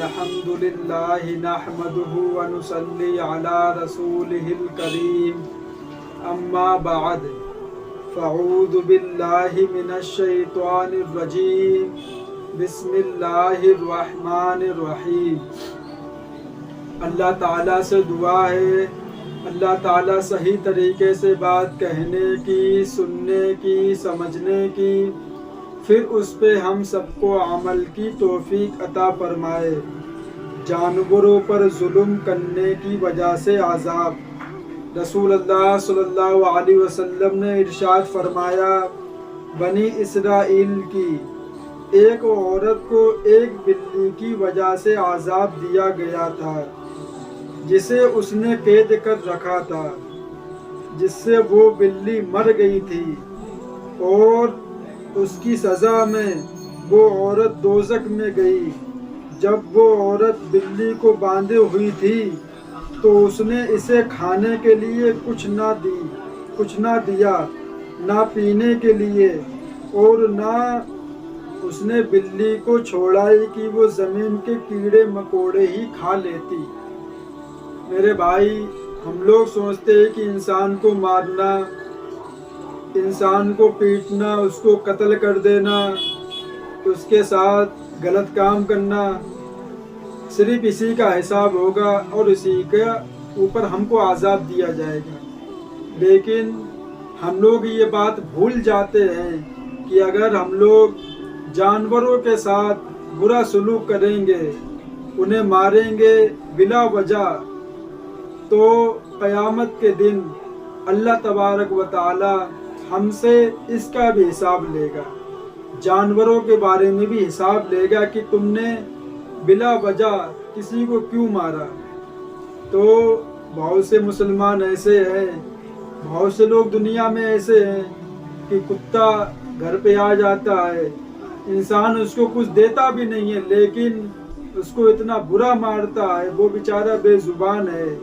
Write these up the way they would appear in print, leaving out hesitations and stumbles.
الحمد للہ نحمده ونصلی علی رسولہ الکریم اما بعد فاعوذ باللہ من الشیطان الرجیم بسم اللہ الرحمن الرحیم۔ اللہ تعالیٰ سے دعا ہے اللہ تعالیٰ صحیح طریقے سے بات کہنے کی، سننے کی، سمجھنے کی، پھر اس پہ ہم سب کو عمل کی توفیق عطا فرمائے۔ جانوروں پر ظلم کرنے کی وجہ سے عذاب۔ رسول اللہ صلی اللہ علیہ وسلم نے ارشاد فرمایا، بنی اسرائیل کی ایک عورت کو ایک بلی کی وجہ سے عذاب دیا گیا تھا، جسے اس نے قید کر رکھا تھا، جس سے وہ بلی مر گئی تھی، اور اس کی سزا میں وہ عورت دوزخ میں گئی۔ جب وہ عورت بلی کو باندھے ہوئی تھی تو اس نے اسے کھانے کے لیے کچھ نہ دیا، نہ پینے کے لیے، اور نہ اس نے بلی کو چھوڑا کہ وہ زمین کے کیڑے مکوڑے ہی کھا لیتی۔ میرے بھائی، ہم لوگ سوچتے ہیں کہ انسان کو مارنا، انسان کو پیٹنا، اس کو قتل کر دینا، اس کے ساتھ غلط کام کرنا، صرف اسی کا حساب ہوگا اور اسی کے اوپر ہم کو عذاب دیا جائے گا۔ لیکن ہم لوگ یہ بات بھول جاتے ہیں کہ اگر ہم لوگ جانوروں کے ساتھ برا سلوک کریں گے، انہیں ماریں گے بلا وجہ، تو قیامت کے دن اللہ تبارک و تعالی ہم سے اس کا بھی حساب لے گا، جانوروں کے بارے میں بھی حساب لے گا کہ تم نے بلا وجہ کسی کو کیوں مارا۔ تو بہت سے مسلمان ایسے ہیں، بہت سے لوگ دنیا میں ایسے ہیں کہ کتا گھر پہ آ جاتا ہے، انسان اس کو کچھ دیتا بھی نہیں ہے، لیکن اس کو اتنا برا مارتا ہے، وہ بیچارہ بے زبان ہے،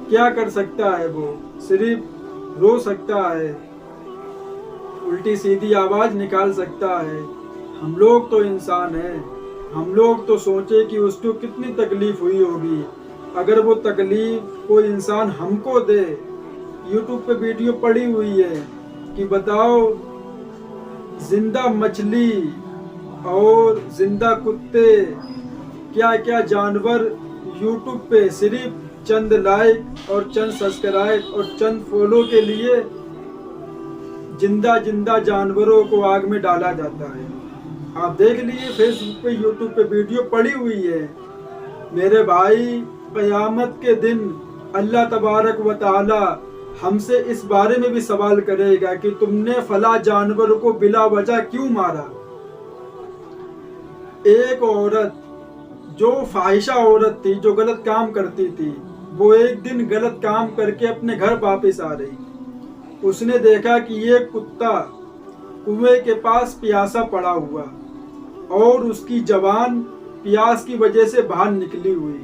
کیا کر سکتا ہے؟ وہ صرف رو سکتا ہے، الٹی سیدھی آواز نکال سکتا ہے۔ ہم لوگ تو انسان ہیں، ہم لوگ تو سوچے کہ اس کو کتنی تکلیف ہوئی ہوگی، اگر وہ تکلیف کوئی انسان ہم کو دے۔ یوٹیوب پہ ویڈیو پڑی ہوئی ہے کہ بتاؤ، زندہ مچھلی اور زندہ کتے، کیا کیا جانور یوٹیوب پہ صرف چند لائک اور چند سبسکرائب اور چند فالو کے لیے زندہ جانوروں کو آگ میں ڈالا جاتا ہے۔ آپ دیکھ لیجیے، فیس بک پہ، یوٹیوب پہ ویڈیو پڑی ہوئی ہے۔ میرے بھائی، قیامت کے دن اللہ تبارک و تعالی ہم سے اس بارے میں بھی سوال کرے گا کہ تم نے فلاں جانور کو بلا وجہ کیوں مارا۔ ایک عورت جو فاحشہ عورت تھی، جو غلط کام کرتی تھی، وہ ایک دن غلط کام کر کے اپنے گھر واپس آ رہی، اس نے دیکھا کہ یہ کتا کنویں کے پاس پیاسا پڑا ہوا اور اس کی زبان پیاس کی وجہ سے باہر نکلی ہوئی۔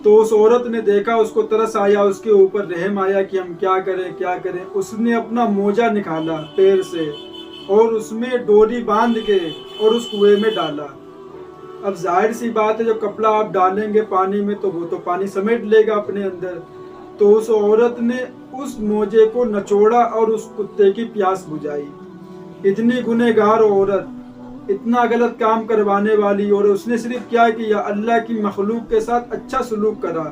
تو اس عورت نے دیکھا، اس کو ترس آیا، اس کے اوپر رحم آیا کہ ہم کیا کریں۔ اس نے اپنا موزہ نکالا پیر سے اور اس میں ڈوری باندھ کے اور اس کنویں میں ڈالا۔ اب ظاہر سی بات ہے، جب کپڑا آپ ڈالیں گے پانی میں تو وہ تو پانی سمیٹ لے گا اپنے اندر۔ تو اس عورت نے اس موزے کو نچوڑا اور اس کتے کی پیاس بجھائی۔ اتنی گنہگار عورت، اتنا غلط کام کروانے والی، اور اس نے صرف کیا کیا؟ اللہ کی مخلوق کے ساتھ اچھا سلوک کرا،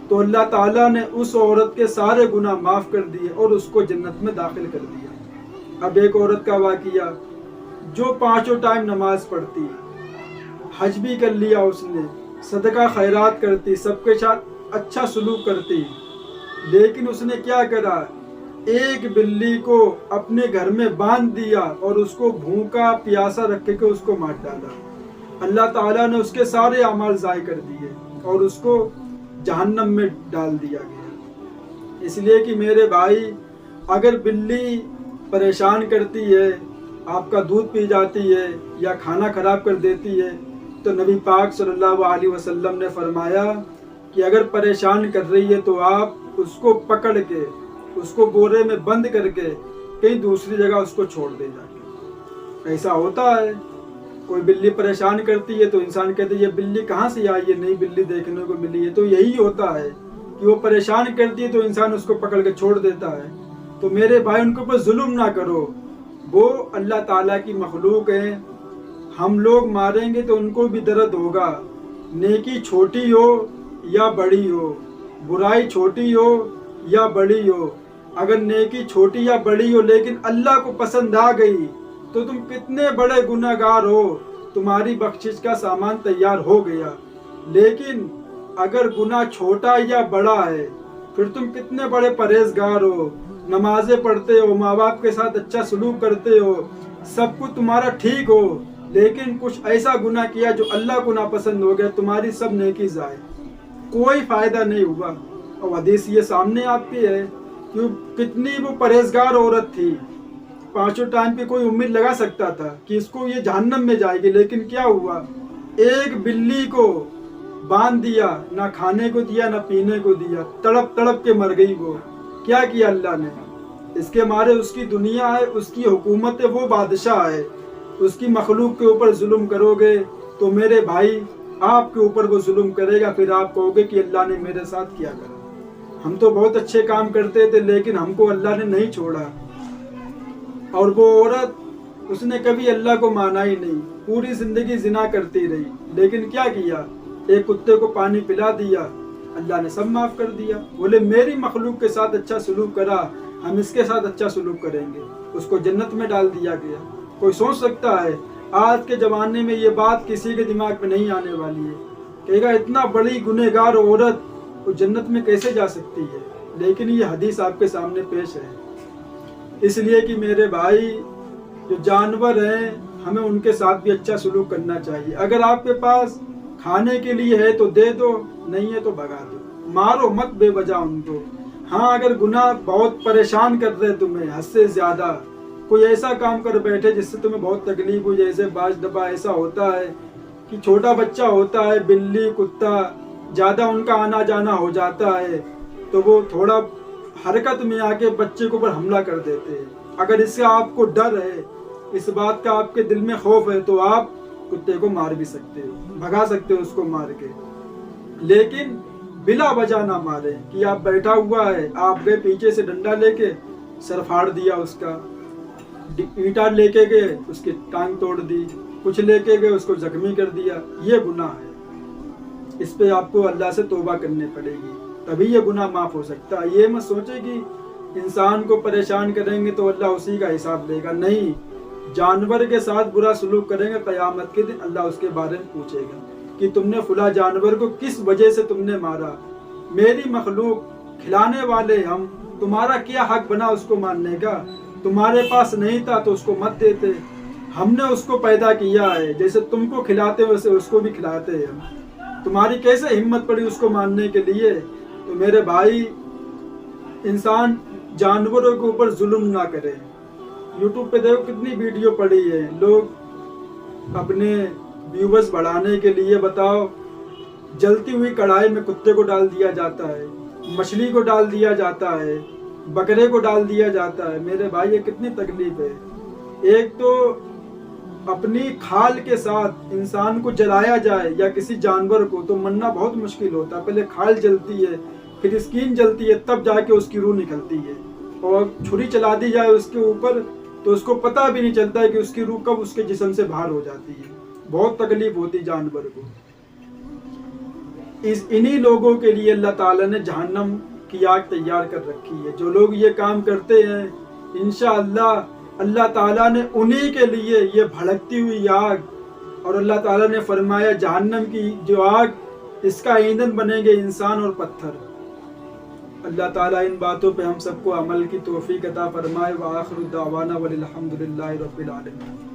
تو اللہ تعالیٰ نے اس عورت کے سارے گناہ معاف کر دیے اور اس کو جنت میں داخل کر دیا۔ اب ایک عورت کا واقعہ، جو 5 ٹائم نماز پڑھتی، حج بھی کر لیا، اس نے صدقہ خیرات کرتی، سب کے ساتھ اچھا سلوک کرتی، لیکن اس نے کیا کرا؟ ایک بلی کو اپنے گھر میں باندھ دیا اور اس کو بھوکا پیاسا رکھ کے اس کو مار ڈالا۔ اللہ تعالیٰ نے اس کے سارے اعمال ضائع کر دیے اور اس کو جہنم میں ڈال دیا گیا۔ اس لیے کہ میرے بھائی، اگر بلی پریشان کرتی ہے، آپ کا دودھ پی جاتی ہے یا کھانا خراب کر دیتی ہے، تو نبی پاک صلی اللہ علیہ وسلم نے فرمایا کہ اگر پریشان کر رہی ہے تو آپ اس کو پکڑ کے، اس کو بورے میں بند کر کے کہیں دوسری جگہ اس کو چھوڑ دے جائیں۔ ایسا ہوتا ہے، कोई बिल्ली परेशान करती है तो इंसान कहते हैं ये बिल्ली कहाँ से आई, ये नई बिल्ली देखने को मिली है। तो यही होता है कि वो परेशान करती है तो इंसान उसको पकड़ के छोड़ देता है। तो मेरे भाई उनके ऊपर जुल्म ना करो, वो अल्लाह ताला की मखलूक है। हम लोग मारेंगे तो उनको भी दर्द होगा, नेकी छोटी हो या बड़ी हो, बुराई छोटी हो या बड़ी हो। अगर नेकी छोटी या बड़ी हो लेकिन अल्लाह को पसंद आ गई तो तुम कितने बड़े गुनाहगार हो, तुम्हारी बख्शिश का सामान तैयार हो गया। लेकिन अगर गुनाह छोटा या बड़ा है फिर तुम कितने बड़े परहेजगार हो, नमाजें पढ़ते हो, माँ बाप के साथ अच्छा सलूक करते हो, सब कुछ तुम्हारा ठीक हो, लेकिन कुछ ऐसा गुनाह किया जो अल्लाह को नापसंद हो गया, तुम्हारी सब नेकी जाए, कोई फायदा नहीं हुआ। और हदीस ये सामने आपकी है कि कितनी वो परहेजगार औरत थी, 5 टाइम पे कोई उम्मीद लगा सकता था कि इसको ये जहन्नम में जाएगी, लेकिन क्या हुआ, एक बिल्ली को बांध दिया, ना खाने को दिया ना पीने को दिया, तड़प तड़प के मर गई वो। क्या किया अल्लाह ने, इसके मारे उसकी दुनिया है, उसकी हुकूमत है, वो बादशाह है, उसकी मखलूक के ऊपर जुल्म करोगे तो मेरे भाई आपके ऊपर वो जुल्म करेगा। फिर आप कहोगे कि अल्लाह ने मेरे साथ क्या करा, हम तो बहुत अच्छे काम करते थे लेकिन हमको अल्लाह ने नहीं छोड़ा। और वो औरत, उसने कभी अल्लाह को माना ही नहीं, पूरी जिंदगी जिना करती रही, लेकिन क्या किया, एक कुत्ते को पानी पिला दिया, अल्लाह ने सब माफ कर दिया। बोले मेरी मखलूक के साथ अच्छा सलूक करा, हम इसके साथ अच्छा सलूक करेंगे, उसको जन्नत में डाल दिया गया। कोई सोच सकता है आज के ज़माने में ये बात किसी के दिमाग में नहीं आने वाली है, कहेगा इतना बड़ी गुनहगार औरत वो जन्नत में कैसे जा सकती है, लेकिन ये हदीस आपके सामने पेश है। इसलिए कि मेरे भाई जो जानवर हैं हमें उनके साथ भी अच्छा सलूक करना चाहिए। अगर आपके पास खाने के लिए है तो दे दो, नहीं है तो भगा दो, मारो मत बेवजह उनको। हाँ, अगर गुनाह बहुत परेशान कर रहे तुम्हें हद से ज्यादा, कोई ऐसा काम कर बैठे जिससे तुम्हें बहुत तकलीफ हो, जैसे बाज दफा ऐसा होता है कि छोटा बच्चा होता है, बिल्ली कुत्ता ज्यादा उनका आना जाना हो जाता है तो वो थोड़ा हरकत में आके बच्चे के ऊपर हमला कर देते हैं। अगर इससे आपको डर है, इस बात का आपके दिल में खौफ है, तो आप कुत्ते को मार भी सकते हो, भगा सकते हो उसको मार के, लेकिन बिला वजह ना मारे कि आप बैठा हुआ है, आप गए पीछे से डंडा लेके सर फाड़ दिया उसका, ईंटा लेके गए उसकी टांग तोड़ दी, कुछ लेके गए उसको जख्मी कर दिया, ये गुनाह है। इस पे आपको अल्लाह से तौबा करनी पड़ेगी, तभी ये गुनाह माफ हो सकता है। ये मत सोचे कि इंसान को परेशान करेंगे तो अल्लाह उसी का हिसाब लेगा, नहीं, जानवर के साथ बुरा सलूक करेंगे क़यामत के दिन अल्लाह उसके बारे में पूछेगा कि तुमने फुला जानवर को किस वजह से तुमने मारा, मेरी मखलूक खिलाने वाले हम, तुम्हारा क्या हक बना उसको मारने का, तुम्हारे पास नहीं था तो उसको मत देते, हमने उसको पैदा किया है, जैसे तुमको खिलाते वैसे उसको भी खिलाते हैं हम, तुम्हारी कैसे हिम्मत पड़ी उसको मारने के लिए। तो मेरे भाई इंसान जानवरों के ऊपर जुल्म ना करे। यूट्यूब पे देखो कितनी वीडियो पड़ी है, लोग अपने व्यूवर्स बढ़ाने के लिए, बताओ, जलती हुई कढ़ाई में कुत्ते को डाल दिया जाता है, मछली को डाल दिया जाता है, बकरे को डाल दिया जाता है। मेरे भाई ये कितनी तकलीफ है। एक तो अपनी खाल के साथ इंसान को जलाया जाए या किसी जानवर को तो मरना बहुत मुश्किल होता है, पहले खाल जलती है, फिर स्किन जलती है, तब जाके उसकी रूह निकलती है, और छुरी चला दी जाए उसके ऊपर तो उसको पता भी नहीं चलता है कि उसकी रूह कब उसके जिस्म से बाहर हो जाती है, बहुत तकलीफ होती जानवर को। इन्हीं लोगों के लिए अल्लाह ताला ने जहन्नम की आग तैयार कर रखी है। जो लोग ये काम करते हैं इंशाअल्लाह अल्लाह ताला ने उन्हीं के लिए ये भड़कती हुई आग, और अल्लाह ताला ने फरमाया जहन्नम की जो आग, इसका ईंधन बनेंगे इंसान और पत्थर। अल्लाह ताला इन बातों पे हम सबको अमल की तौफीक अता फरमाए। व आखिरु दावाना वलिल हम्दुलिल्लाहि रब्बिल आलमीन।